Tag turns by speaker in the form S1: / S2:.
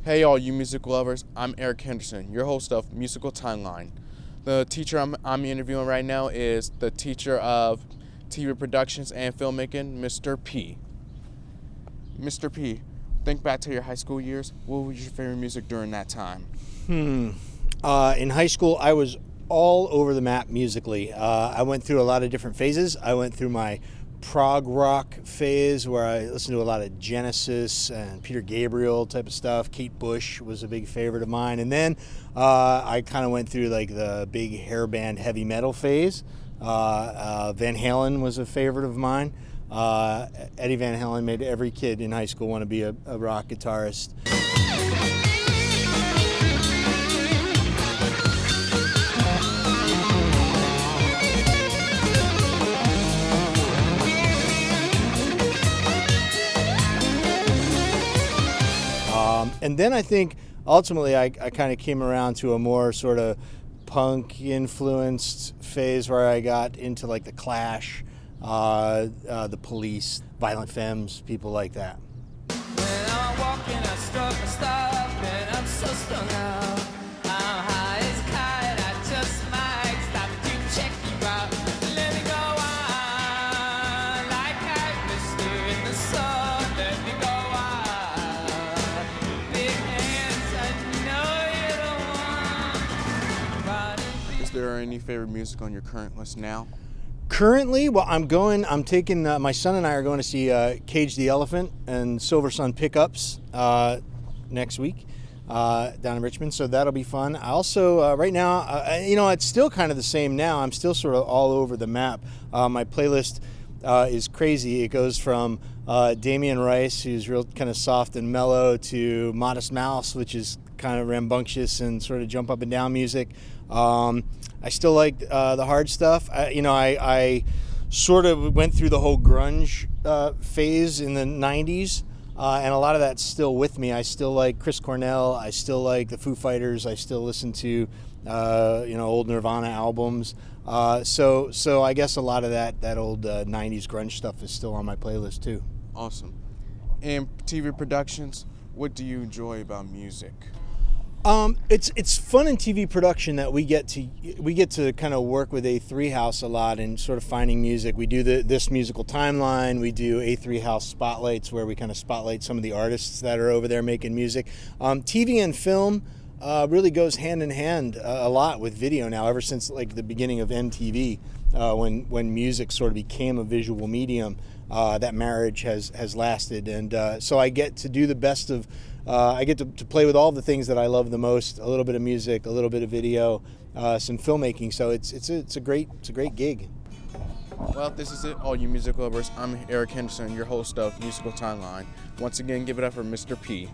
S1: Hey all you music lovers, I'm Eric Henderson, your host of Musical Timeline. The teacher I'm interviewing right now is the teacher of TV productions and filmmaking, Mr. P. Mr. P, think back to your high school years. What was your favorite music during that time?
S2: In high school, I was all over the map musically. I went through a lot of different phases. I went through my prog rock phase where I listened to a lot of Genesis and Peter Gabriel type of stuff. Kate Bush was a big favorite of mine. And then I kind of went through like the big hair band heavy metal phase. Van Halen was a favorite of mine. Eddie Van Halen made every kid in high school want to be a rock guitarist. And then I think ultimately I kind of came around to a more sort of punk influenced phase where I got into like the Clash, the Police, Violent Femmes, people like that.
S3: When I'm walking, I stop, and I'm so strung out. I'm high as a kite, I just might stop to check you out. Let me go on, like I missed you in the sun. Let me go on, big hands, I know you don't want.
S1: Is there any favorite music on your current list now?
S2: Currently, well, I'm taking, my son and I are going to see Cage the Elephant and Silver Sun Pickups next week down in Richmond, so that'll be fun. I also, right now, it's still kind of the same now. I'm still sort of all over the map. My playlist is crazy. It goes from Damien Rice, who's real kind of soft and mellow, to Modest Mouse, which is kind of rambunctious and sort of jump up and down music. I still like the hard stuff. I sort of went through the whole grunge phase in the 90s, and a lot of that's still with me. I still like Chris Cornell. I still like the Foo Fighters. I still listen to old Nirvana albums. So I guess a lot of that old 90s grunge stuff is still on my playlist too.
S1: Awesome. And TV productions, what do you enjoy about music?
S2: It's fun in TV production that we get to kind of work with A3 House a lot and sort of finding music. We do this musical timeline. We do A3 House spotlights where we kind of spotlight some of the artists that are over there making music. TV and film really goes hand in hand a lot with video now. Ever since like the beginning of MTV, when music sort of became a visual medium, that marriage has lasted, and so I get to do the best of. I get to play with all the things that I love the most: a little bit of music, a little bit of video, some filmmaking. So it's a great gig.
S1: Well, this is it, all you music lovers. I'm Eric Henderson, your host of Musical Timeline. Once again, give it up for Mr. P.